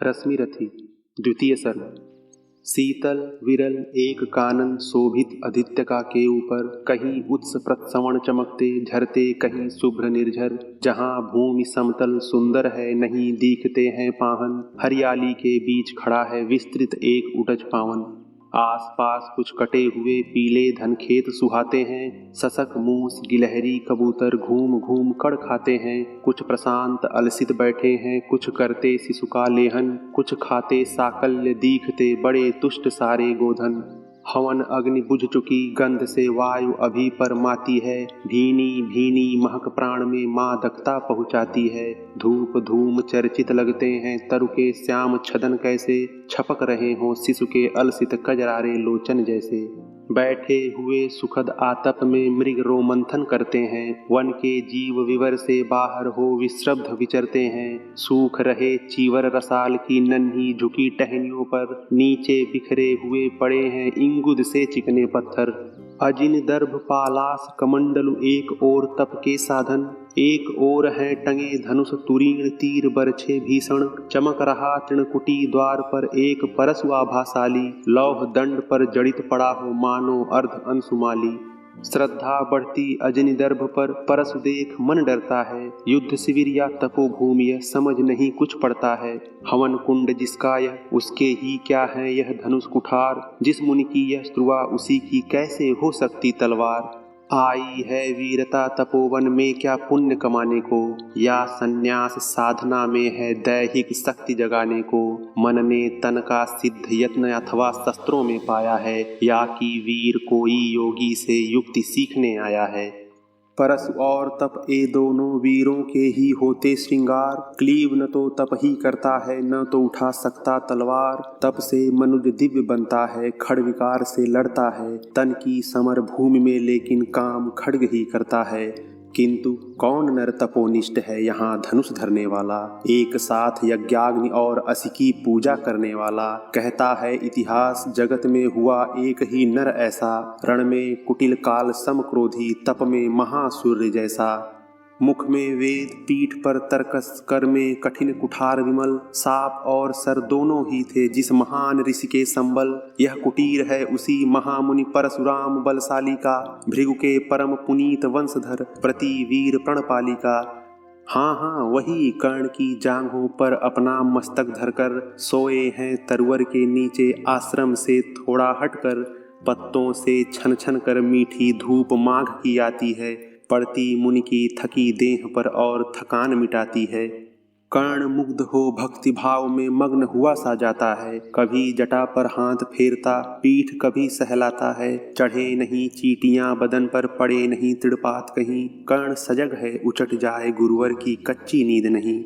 रश्मिरथी। द्वितीय सर्ग। शीतल विरल एक कानन शोभित आदित्यका के ऊपर, कहीं उत्स प्रत्सवण चमकते झरते, कहीं शुभ्र निर्झर। जहाँ भूमि समतल सुंदर है, नहीं दिखते हैं पाहन। हरियाली के बीच खड़ा है विस्तृत एक उटज पावन। आसपास कुछ कटे हुए पीले धनखेत सुहाते हैं। सशक मूस गिलहरी कबूतर घूम घूम कड़ खाते हैं। कुछ प्रशांत अलसित बैठे हैं, कुछ करते शिशु का लेहन, कुछ खाते साकल्य दीखते बड़े तुष्ट सारे गोधन। हवन अग्नि बुझ चुकी, गंध से वायु अभी पर माती है। भीनी भीनी महक प्राण में मादकता पहुँचाती है। धूप धूम चर्चित लगते हैं तरु के श्याम छदन, कैसे छपक रहे हों शिशु के अलसित कजरारे लोचन जैसे। बैठे हुए सुखद आतप में मृग रोमंथन करते हैं। वन के जीव विवर से बाहर हो विश्रब्ध विचरते हैं। सूख रहे चीवर रसाल की नन्ही झुकी टहनियों पर नीचे बिखरे हुए पड़े हैं इंगुद से चिकने पत्थर। अजिन दर्भ पालास कमंडलु एक ओर तप के साधन, एक ओर हैं टंगे धनुष तुरीण तीर बरछे भीषण। चमक रहा तृणकुटी द्वार पर एक परशु आभाशाली, लौह दंड पर जड़ित पड़ा हो मानो अर्ध अंशुमाली। श्रद्धा बढ़ती अजनि दर्भ पर परशु देख मन डरता है। युद्ध शिविर या तपोभूमि यह समझ नहीं कुछ पड़ता है। हवन कुंड जिसका यह उसके ही क्या है यह धनुष कुठार। जिस मुनि की यह स्त्रुवा उसी की कैसे हो सकती तलवार। आई है वीरता तपोवन में क्या पुण्य कमाने को, या सन्यास साधना में है दैहिक शक्ति जगाने को। मन ने तन का सिद्ध यत्न अथवा शस्त्रों में पाया है, या कि वीर कोई योगी से युक्ति सीखने आया है। परशु और तप ए दोनों वीरों के ही होते श्रृंगार। क्लीव न तो तप ही करता है, न तो उठा सकता तलवार। तप से मनुज दिव्य बनता है, खड्ग विकार से लड़ता है। तन की समर भूमि में लेकिन काम खड्ग ही करता है। किंतु कौन नर तपोनिष्ठ है यहाँ धनुष धरने वाला, एक साथ यज्ञाग्नि और असी की पूजा करने वाला। कहता है इतिहास जगत में हुआ एक ही नर ऐसा, रण में कुटिल काल सम क्रोधी, तप में महासूर्य जैसा। मुख में वेद पीठ पर तर्कस, कर में कठिन कुठार विमल। साप और सर दोनों ही थे जिस महान ऋषि के संबल। यह कुटीर है उसी महामुनि परशुराम बलशाली का, भृगु के परम पुनीत वंशधर प्रति वीर प्रणपाली का। हाँ हाँ वही कर्ण की जांघों पर अपना मस्तक धरकर सोए हैं तरुवर के नीचे आश्रम से थोड़ा हटकर। पत्तों से छन छन कर मीठी धूप माघ की आती है, पड़ती मुनि की थकी देह पर और थकान मिटाती है। कर्ण मुग्ध हो भक्ति भाव में मग्न हुआ सा जाता है। कभी जटा पर हाथ फेरता, पीठ कभी सहलाता है। चढ़े नहीं चीटियां बदन पर, पड़े नहीं तृणपात कहीं। कर्ण सजग है उचट जाए गुरुवर की कच्ची नींद नहीं।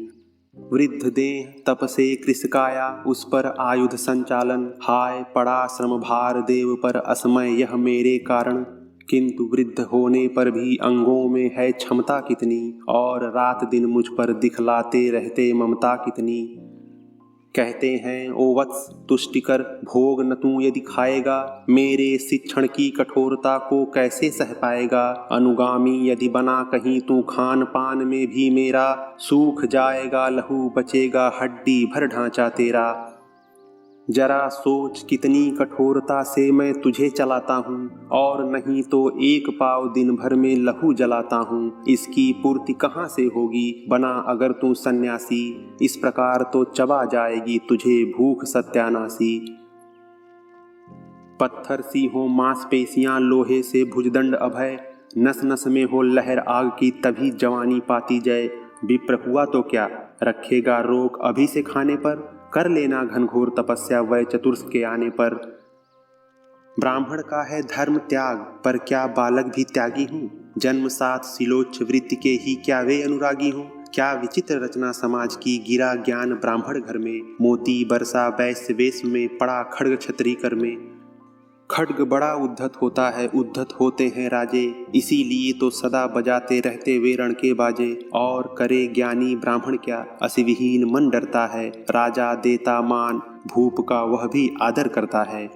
वृद्ध देह तप से कृशकाया, उस पर आयुध संचालन। हाय पड़ा श्रम भार देव पर, असमय यह मेरे कारण। किंतु वृद्ध होने पर भी अंगों में है क्षमता कितनी, और रात दिन मुझ पर दिखलाते रहते ममता कितनी। कहते हैं ओ वत्स तुष्टिकर भोग न तू यदि खाएगा, मेरे शिक्षण की कठोरता को कैसे सह पाएगा। अनुगामी यदि बना कहीं तू, खान पान में भी मेरा सूख जाएगा लहू, बचेगा हड्डी भर ढांचा तेरा। जरा सोच कितनी कठोरता से मैं तुझे चलाता हूँ, और नहीं तो एक पाव दिन भर में लहू जलाता हूँ। इसकी पूर्ति कहाँ से होगी बना अगर तू सन्यासी। इस प्रकार तो चबा जाएगी तुझे भूख सत्यानाशी। पत्थर सी हो मांसपेशियां लोहे से भुजदंड अभय, नस नस में हो लहर आग की तभी जवानी पाती जय। विप्र हुआ तो क्या रखेगा रोक अभी से खाने पर, कर लेना घनघोर तपस्या वय चतुर्थ के आने पर। ब्राह्मण का है धर्म त्याग, पर क्या बालक भी त्यागी हूँ। जन्म साथ सिलोच्च वृत्ति के ही क्या वे अनुरागी हूँ। क्या विचित्र रचना समाज की, गिरा ज्ञान ब्राह्मण घर में। मोती बरसा वैश्य वेश में, पड़ा खड्ग क्षत्रिय कर में। खड्ग बड़ा उद्धत होता है, उद्धत होते हैं राजे। इसीलिए तो सदा बजाते रहते वे रण के बाजे। और करे ज्ञानी ब्राह्मण क्या, असिविहीन मन डरता है। राजा देता मान, भूप का वह भी आदर करता है।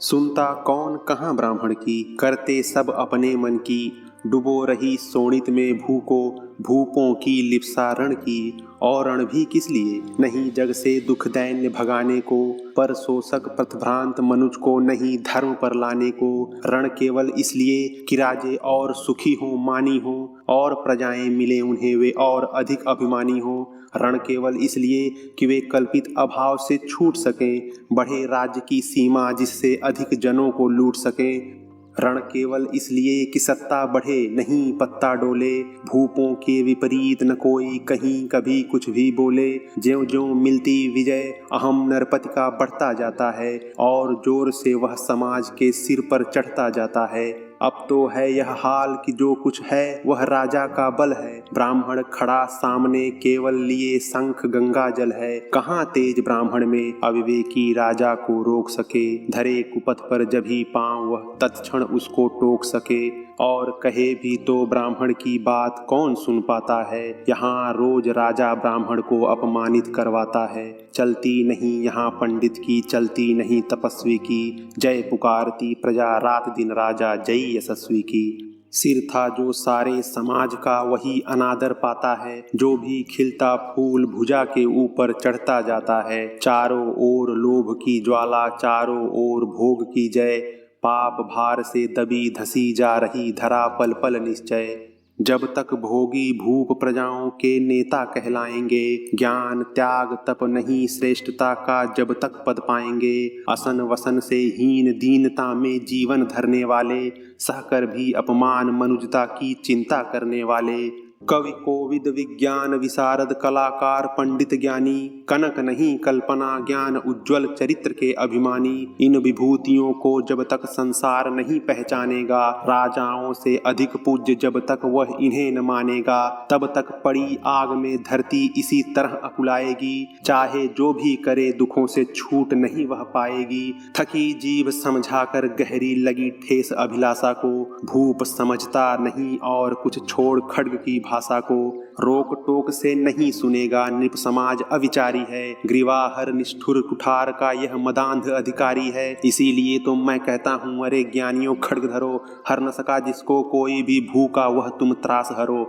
सुनता कौन कहाँ ब्राह्मण की, करते सब अपने मन की। डुबो रही सोनित में भू को, भूपों की लिप्सा रण की, और रण भी किस लिए, नहीं जग से दुख दैन्य भगाने को, पर शोषक पथभ्रांत मनुज को नहीं धर्म पर लाने को। रण केवल इसलिए कि राजे और सुखी हों मानी हों, और प्रजाएं मिले उन्हें वे और अधिक अभिमानी हों। रण केवल इसलिए कि वे कल्पित अभाव से छूट सकें, बढ़े राज्य की सीमा जिससे अधिक जनों को लूट सकें। रण केवल इसलिए कि सत्ता बढ़े नहीं पत्ता डोले, भूपों के विपरीत न कोई कहीं कभी कुछ भी बोले। ज्यों ज्यों मिलती विजय अहम नरपति का बढ़ता जाता है, और जोर से वह समाज के सिर पर चढ़ता जाता है। अब तो है यह हाल कि जो कुछ है वह राजा का बल है। ब्राह्मण खड़ा सामने केवल लिए शंख गंगा जल है। कहाँ तेज ब्राह्मण में अविवेकी राजा को रोक सके, धरे कुपथ पर जभी पांव वह तत्क्षण उसको टोक सके। और कहे भी तो ब्राह्मण की बात कौन सुन पाता है, यहाँ रोज राजा ब्राह्मण को अपमानित करवाता है। चलती नहीं यहाँ पंडित की, चलती नहीं तपस्वी की, जय पुकारती प्रजा रात दिन राजा जय यशस्वी की। सिर था जो सारे समाज का वही अनादर पाता है, जो भी खिलता फूल भुजा के ऊपर चढ़ता जाता है। चारों ओर लोभ की ज्वाला, चारों ओर भोग की जय, पाप भार से दबी धसी जा रही धरा पल पल निश्चय। जब तक भोगी भूप प्रजाओं के नेता कहलाएंगे, ज्ञान त्याग तप नहीं श्रेष्ठता का जब तक पद पाएंगे। असन वसन से हीन दीनता में जीवन धरने वाले, सहकर भी अपमान मनुजता की चिंता करने वाले। कवि कोविद विज्ञान विशारद कलाकार पंडित ज्ञानी, कनक नहीं कल्पना ज्ञान उज्ज्वल चरित्र के अभिमानी। इन विभूतियों को जब तक संसार नहीं पहचानेगा, राजाओं से अधिक पूज्य जब तक वह इन्हें न मानेगा, तब तक पड़ी आग में धरती इसी तरह अकुलाएगी। चाहे जो भी करे दुखों से छूट नहीं वह पाएगी। थकी जीभ समझाकर गहरी लगी ठेस अभिलाषा को, भूप समझता नहीं और कुछ छोड़ खड्ग की भाषा को। रोक टोक से नहीं सुनेगा नृप समाज अविचारी है, ग्रीवाहर निष्ठुर कुठार का यह मदांध अधिकारी है। इसीलिए तो मैं कहता हूँ अरे ज्ञानियों खड्ग धरो, हर न सका जिसको कोई भी भूखा वह तुम त्रास हरो।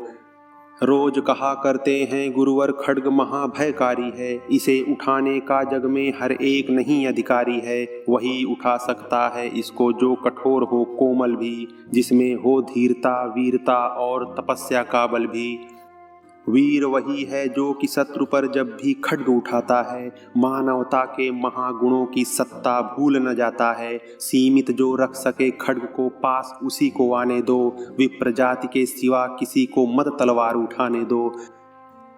रोज कहा करते हैं गुरुवर खड्ग महाभयकारी है, इसे उठाने का जग में हर एक नहीं अधिकारी है। वही उठा सकता है इसको जो कठोर हो कोमल भी, जिसमें हो धीरता वीरता और तपस्या का बल भी। वीर वही है जो कि शत्रु पर जब भी खड्ग उठाता है, मानवता के महागुणों की सत्ता भूल न जाता है। सीमित जो रख सके खड्ग को पास उसी को आने दो, विप्र जाति के सिवा किसी को मत तलवार उठाने दो।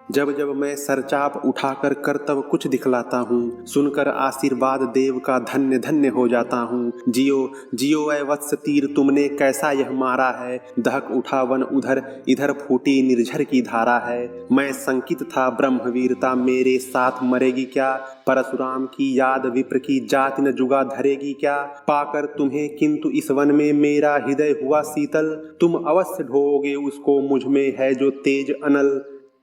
जब जब मैं सरचाप उठाकर कर्तव्य कुछ दिखलाता हूँ, सुनकर आशीर्वाद देव का धन्य धन्य हो जाता हूँ। जियो जियो ऐ वत्स तीर तुमने कैसा यह मारा है, दहक उठा वन उधर इधर फूटी निर्झर की धारा है। मैं संकित था ब्रह्मवीरता मेरे साथ मरेगी क्या, परशुराम की याद विप्र की जाति न जुगा धरेगी क्या। पाकर तुम्हें किंतु इस वन में मेरा हृदय हुआ शीतल, तुम अवश्य ढोओगे उसको मुझ में है जो तेज अनल।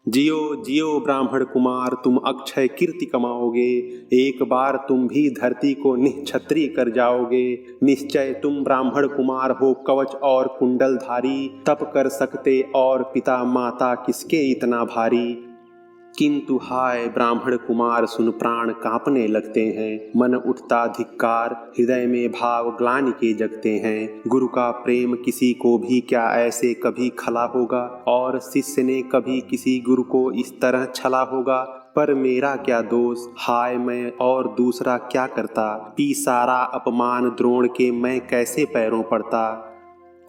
जियो जियो ब्राह्मण कुमार तुम अक्षय कीर्ति कमाओगे, एक बार तुम भी धरती को निश्छत्री कर जाओगे। निश्चय तुम ब्राह्मण कुमार हो कवच और कुंडलधारी, तप कर सकते और पिता माता किसके इतना भारी। किंतु हाय ब्राह्मण कुमार सुन प्राण कांपने लगते हैं, मन उठता धिक्कार हृदय में भाव ग्लानि के जगते हैं। गुरु का प्रेम किसी को भी क्या ऐसे कभी खला होगा, और शिष्य ने कभी किसी गुरु को इस तरह छला होगा। पर मेरा क्या दोष, हाय मैं और दूसरा क्या करता, पी सारा अपमान द्रोण के मैं कैसे पैरों पड़ता।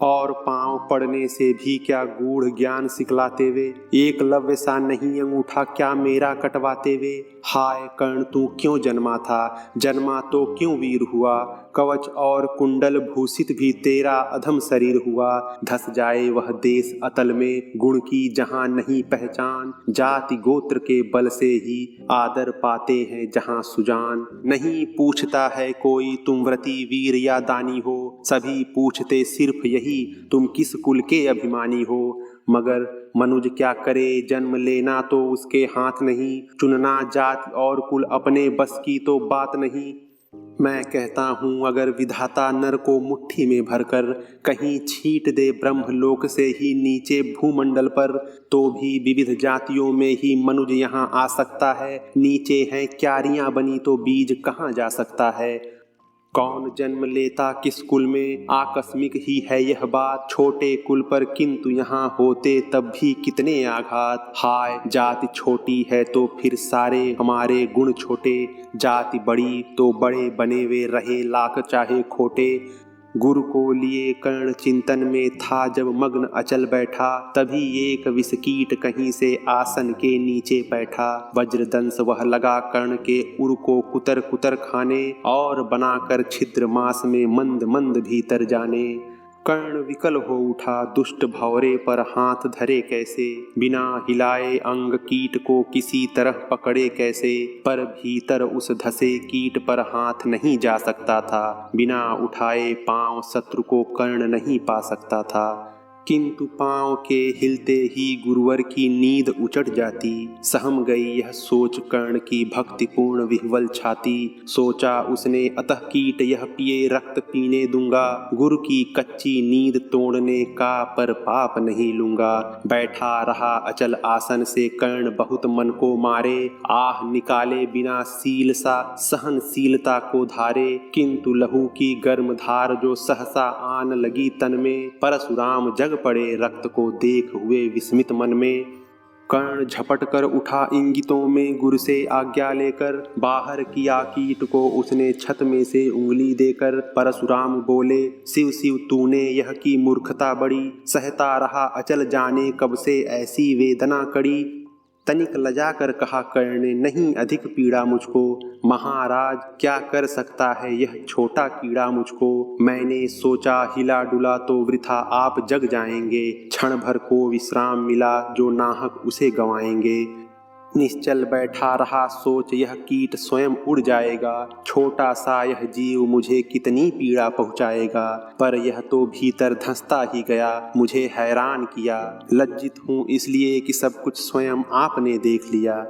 और पांव पड़ने से भी क्या गूढ़ ज्ञान सिखलाते वे, एकलव्य सा नहीं अंगूठा क्या मेरा कटवाते वे। हाय कर्ण तू क्यों जन्मा था, जन्मा तो क्यों वीर हुआ, कवच और कुंडल भूषित भी तेरा अधम शरीर हुआ। धस जाए वह देश अतल में, गुण की जहाँ नहीं पहचान, जाति गोत्र के बल से ही आदर पाते हैं जहाँ सुजान। नहीं पूछता है कोई तुम व्रती वीर या दानी हो, सभी पूछते सिर्फ यही तुम किस कुल के अभिमानी हो। मगर मनुज क्या करे जन्म लेना तो उसके हाथ नहीं, चुनना जाति और कुल अपने बस की तो बात नहीं। मैं कहता हूँ अगर विधाता नर को मुट्ठी में भरकर कहीं छींट दे ब्रह्मलोक से ही नीचे भूमंडल पर, तो भी विविध जातियों में ही मनुज यहाँ आ सकता है। नीचे हैं क्यारियां बनी तो बीज कहाँ जा सकता है। कौन जन्म लेता किस कुल में, आकस्मिक ही है यह बात। छोटे कुल पर किंतु यहाँ होते तब भी कितने आघात। हाय जाति छोटी है तो फिर सारे हमारे गुण छोटे, जाति बड़ी तो बड़े बने वे रहे लाख चाहे खोटे। गुरु को लिए कर्ण चिंतन में था जब मग्न अचल बैठा, तभी एक विषकीट कहीं से आसन के नीचे बैठा। वज्रदंश वह लगा कर्ण के उर को कुतर कुतर खाने, और बनाकर छिद्र मास में मंद मंद भीतर जाने। कर्ण विकल हो उठा दुष्ट भौरे पर हाथ धरे कैसे, बिना हिलाए अंग कीट को किसी तरह पकड़े कैसे। पर भीतर उस धसे कीट पर हाथ नहीं जा सकता था, बिना उठाए पांव शत्रु को कर्ण नहीं पा सकता था। किंतु पांव के हिलते ही गुरुवर की नींद उचट जाती। सहम गई यह सोच कर्ण की भक्तिपूर्ण विह्वल छाती। सोचा उसने अतः कीट यह पिए रक्त पीने दूंगा, गुरु की कच्ची नींद तोड़ने का पर पाप नहीं लूंगा। बैठा रहा अचल आसन से कर्ण बहुत मन को मारे, आह निकाले बिना सील सा सहनशीलता को धारे। किंतु लहू की गर्म धार जो सहसा आन लगी तन में, परशुराम जग पड़े रक्त को देख हुए विस्मित मन में। कर्ण झपट कर उठा इंगितों में गुरु से आज्ञा लेकर, बाहर किया कीट को उसने छत में से उंगली देकर। परशुराम बोले शिव शिव तूने यह की मूर्खता बड़ी, सहता रहा अचल जाने कब से ऐसी वेदना कड़ी। तनिक लजा कर कहा कर्ण ने नहीं अधिक पीड़ा मुझको, महाराज क्या कर सकता है यह छोटा कीड़ा मुझको। मैंने सोचा हिला डुला तो वृथा आप जग जाएंगे, क्षण भर को विश्राम मिला जो नाहक उसे गंवाएंगे। निश्चल बैठा रहा सोच यह कीट स्वयं उड़ जाएगा, छोटा सा यह जीव मुझे कितनी पीड़ा पहुंचाएगा। पर यह तो भीतर धंसता ही गया, मुझे हैरान किया। लज्जित हूँ इसलिए कि सब कुछ स्वयं आपने देख लिया।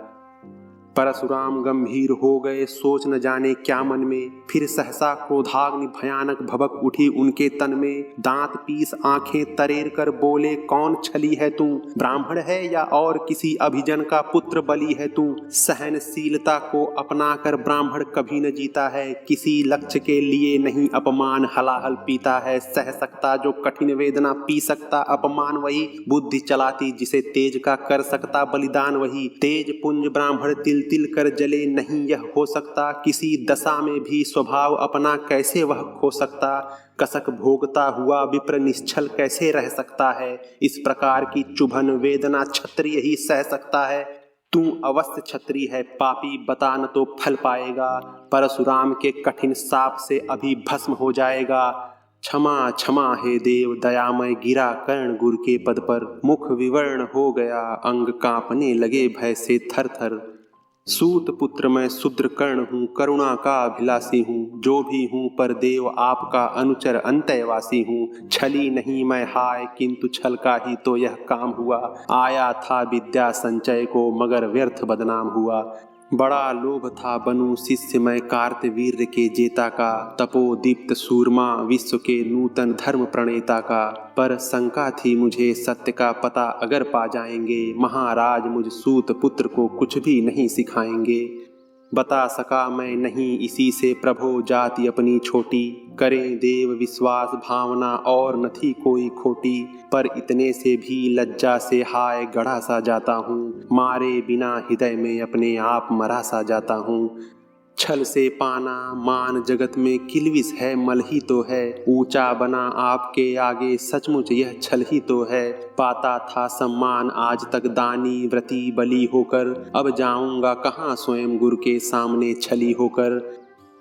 परशुराम गंभीर हो गए सोच न जाने क्या मन में, फिर सहसा क्रोधाग्नि भयानक भभक उठी उनके तन में। दांत पीस आंखें तरेर कर बोले कौन छली है तू, ब्राह्मण है या और किसी अभिजन का पुत्र बलि है तू। सहनशीलता को अपना कर ब्राह्मण कभी न जीता है, किसी लक्ष्य के लिए नहीं अपमान हलाहल पीता है। सह सकता जो कठिन वेदना, पी सकता अपमान वही, बुद्धि चलाती जिसे तेज का कर सकता बलिदान वही। तेज पुंज ब्राह्मण तिल तिल कर जले नहीं यह हो सकता, किसी दशा में भी स्वभाव अपना कैसे वह खो सकता। कसक भोगता हुआ विप्र निश्चल कैसे रह सकता है, इस प्रकार की चुभन वेदना क्षत्रिय ही सह सकता है। तू अवश्य क्षत्रिय है पापी, बता न तो फल पाएगा। परशुराम के कठिन शाप से अभी भस्म हो जाएगा। क्षमा क्षमा हे देव दयामय, गिरा कर्ण गुरु के पद पर। मुख विवर्ण हो गया, अंग कांपने लगे भय से थर थर। सूत पुत्र मैं शूद्र कर्ण हूँ, करुणा का अभिलाषी हूँ। जो भी हूँ पर देव आपका अनुचर अंतयवासी हूँ। छली नहीं मैं हाय, किंतु छल का ही तो यह काम हुआ। आया था विद्या संचय को, मगर व्यर्थ बदनाम हुआ। बड़ा लोभ था बनूं शिष्य मैं कार्तवीर्य के जेता का, तपोदीप्त सूरमा विश्व के नूतन धर्म प्रणेता का। पर शंका थी मुझे सत्य का पता अगर पा जाएंगे, महाराज मुझ सूत पुत्र को कुछ भी नहीं सिखाएंगे। बता सका मैं नहीं इसी से प्रभो जाति अपनी छोटी, करें देव विश्वास भावना और न थी कोई खोटी। पर इतने से भी लज्जा से हाय गढ़ा सा जाता हूँ, मारे बिना हृदय में अपने आप मरा सा जाता हूँ। छल से पाना मान जगत में किलविस है, मल ही तो है। ऊंचा बना आपके आगे सचमुच यह छल ही तो है। पाता था सम्मान आज तक दानी व्रती बलि होकर, अब जाऊंगा कहाँ स्वयं गुरु के सामने छली होकर।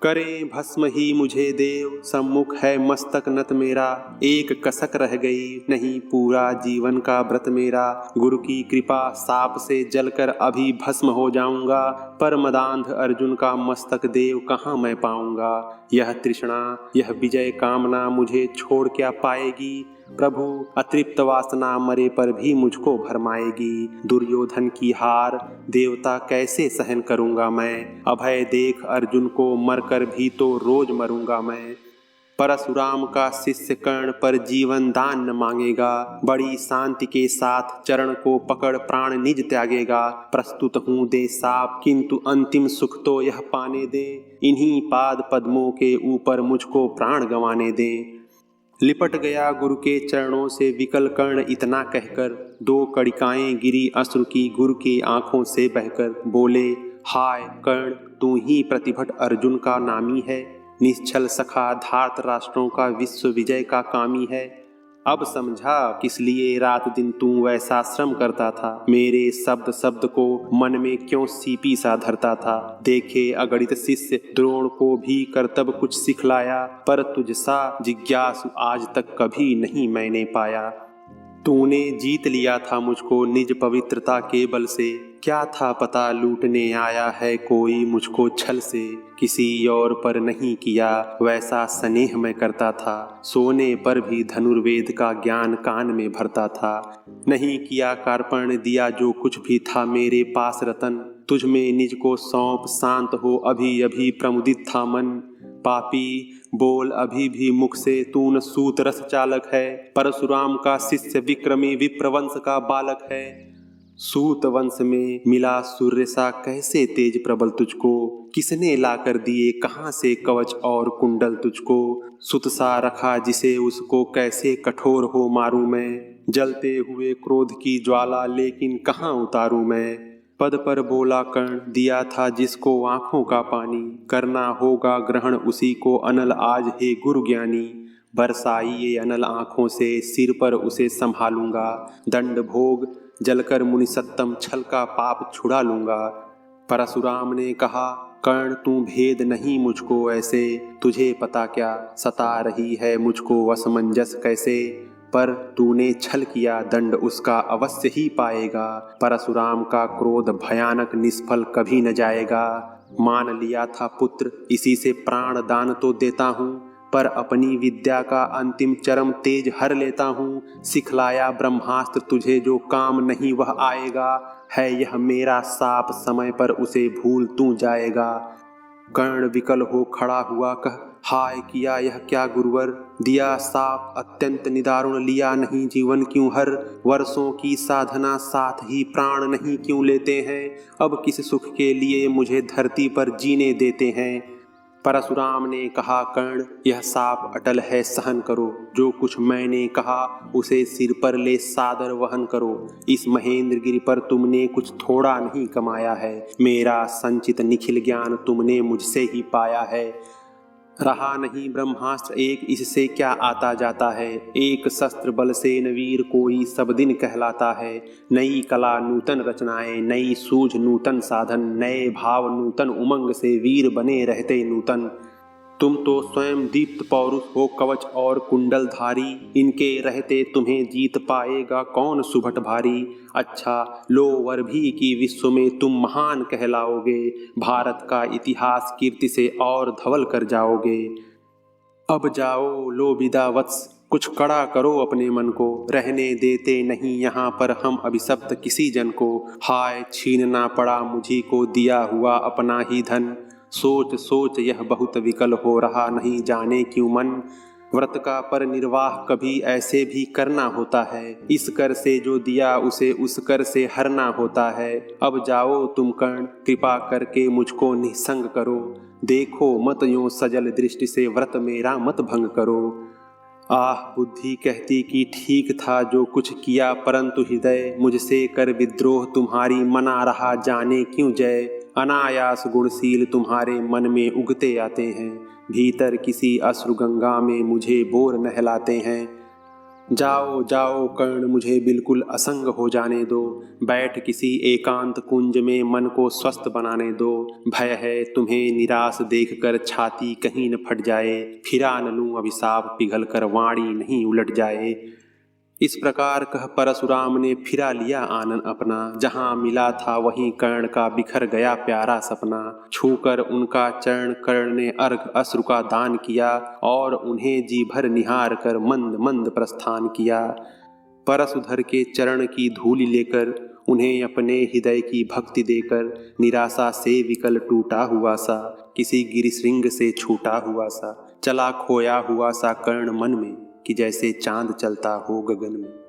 करें भस्म ही मुझे देव, सम्मुख है मस्तक नत मेरा। एक कसक रह गई नहीं पूरा जीवन का व्रत मेरा। गुरु की कृपा साप से जलकर अभी भस्म हो जाऊंगा, पर मदांध अर्जुन का मस्तक देव कहाँ मैं पाऊंगा। यह तृष्णा यह विजय कामना मुझे छोड़ क्या पाएगी, प्रभु अतृप्त वासना मरे पर भी मुझको भरमाएगी। दुर्योधन की हार देवता कैसे सहन करूँगा मैं। अभय देख अर्जुन को मरकर भी तो रोज मरूंगा मैं। परशुराम का शिष्य कर्ण पर जीवन दान न मांगेगा। बड़ी शांति के साथ चरण को पकड़ प्राण निज त्यागेगा। प्रस्तुत हूँ दे साप किंतु अंतिम सुख तो यह पाने दे। इन्हीं पाद पद्मों के ऊपर मुझको प्राण गंवाने दे। लिपट गया गुरु के चरणों से विकल कर्ण इतना कहकर। 2 कणिकाएं गिरी अश्रु की गुरु की आंखों से बहकर। बोले हाय कर्ण तू ही प्रतिभट अर्जुन का नामी है। निश्चल सखा धार्त राष्ट्रों का विश्व विजय का कामी है। अब समझा किस लिए रात दिन तू वैसा श्रम करता था। मेरे शब्द शब्द को मन में क्यों सीपी सा धरता था। देखे अगणित शिष्य द्रोण को भी कर्तव्य कुछ सिखलाया। पर तुझसा जिज्ञासु आज तक कभी नहीं मैंने पाया। तूने जीत लिया था मुझको निज पवित्रता के बल से। क्या था पता लूटने आया है कोई मुझको छल से। किसी और पर नहीं किया वैसा स्नेह मैं करता था। सोने पर भी धनुर्वेद का ज्ञान कान में भरता था। नहीं किया कार्पण्य दिया जो कुछ भी था मेरे पास रतन। तुझ में निज को सौंप शांत हो अभी अभी प्रमुदित था मन। पापी बोल अभी भी मुख से तू न सूत रस चालक है। परशुराम का शिष्य विक्रमी विप्रवंश का बालक है। सूत वंश में मिला सूर्य सा कैसे तेज प्रबल तुझको। किसने लाकर दिए कहाँ से कवच और कुंडल तुझको। सुत सा रखा जिसे उसको कैसे कठोर हो मारूं मैं। जलते हुए क्रोध की ज्वाला लेकिन कहाँ उतारूं मैं। पद पर बोला कर्ण दिया था जिसको आंखों का पानी। करना होगा ग्रहण उसी को अनल आज हे गुरु ज्ञानी। बरसाई ये अनल आंखों से सिर पर उसे संभालूंगा। दंड भोग जलकर मुनि सत्तम छल का पाप छुड़ा लूंगा। परशुराम ने कहा कर्ण तू भेद नहीं मुझको ऐसे। तुझे पता क्या सता रही है मुझको असमंजस कैसे। पर तूने छल किया दंड उसका अवश्य ही पाएगा। परशुराम का क्रोध भयानक निष्फल कभी न जाएगा। मान लिया था पुत्र इसी से प्राण दान तो देता हूँ। पर अपनी विद्या का अंतिम चरम तेज हर लेता हूँ। सिखलाया ब्रह्मास्त्र तुझे जो काम नहीं वह आएगा। है यह मेरा साप समय पर उसे भूल तू जाएगा। कर्ण विकल हो खड़ा हुआ कह हाय किया यह क्या गुरुवर। दिया साप अत्यंत निदारुण लिया नहीं जीवन क्यों हर। वर्षों की साधना साथ ही प्राण नहीं क्यों लेते हैं। अब किस सुख के लिए मुझे धरती पर जीने देते हैं। परशुराम ने कहा कर्ण यह साप अटल है सहन करो। जो कुछ मैंने कहा उसे सिर पर ले सादर वहन करो। इस महेंद्र गिरि पर तुमने कुछ थोड़ा नहीं कमाया है। मेरा संचित निखिल ज्ञान तुमने मुझसे ही पाया है। रहा नहीं ब्रह्मास्त्र एक इससे क्या आता जाता है। एक शस्त्र बल से नवीर कोई सब दिन कहलाता है। नई कला नूतन रचनाएं नई सूझ नूतन साधन। नए भाव नूतन उमंग से वीर बने रहते नूतन। तुम तो स्वयं दीप्त पौरुष हो कवच और कुंडलधारी। इनके रहते तुम्हें जीत पाएगा कौन सुभट भारी। अच्छा लो वर भी कि विश्व में तुम महान कहलाओगे। भारत का इतिहास कीर्ति से और धवल कर जाओगे। अब जाओ लो विदा वत्स कुछ कड़ा करो अपने मन को। रहने देते नहीं यहाँ पर हम अभिशप्त किसी जन को। हाय छीनना पड़ा मुझी को दिया हुआ अपना ही धन। सोच सोच यह बहुत विकल हो रहा नहीं जाने क्यों मन। व्रत का पर निर्वाह कभी ऐसे भी करना होता है। इस कर से जो दिया उसे उस कर से हरना होता है। अब जाओ तुम कर्ण कृपा करके मुझको निसंग करो। देखो मत यूं सजल दृष्टि से व्रत मेरा मत भंग करो। आह बुद्धि कहती कि ठीक था जो कुछ किया परंतु हृदय मुझसे कर विद्रोह तुम्हारी मना रहा जाने क्यों जय। अनायास गुणशील तुम्हारे मन में उगते आते हैं। भीतर किसी अश्रु गंगा में मुझे बोर नहलाते हैं। जाओ जाओ कर्ण मुझे बिल्कुल असंग हो जाने दो। बैठ किसी एकांत कुंज में मन को स्वस्थ बनाने दो। भय है तुम्हें निराश देखकर छाती कहीं न फट जाए। फिरा न लूं अभिशाप पिघल कर वाणी नहीं उलट जाए। इस प्रकार कह परशुराम ने फिरा लिया आनन अपना, जहाँ मिला था वहीं कर्ण का बिखर गया प्यारा सपना। छूकर उनका चरण कर्ण ने अर्घ अश्रु का दान किया, और उन्हें जी भर निहार कर मंद मंद प्रस्थान किया। परशुधर के चरण की धूलि लेकर, उन्हें अपने हृदय की भक्ति देकर, निराशा से विकल टूटा हुआ सा, किसी गिरिशृंग से छूटा हुआ सा, चला खोया हुआ सा कर्ण मन में, कि जैसे चांद चलता हो गगन में।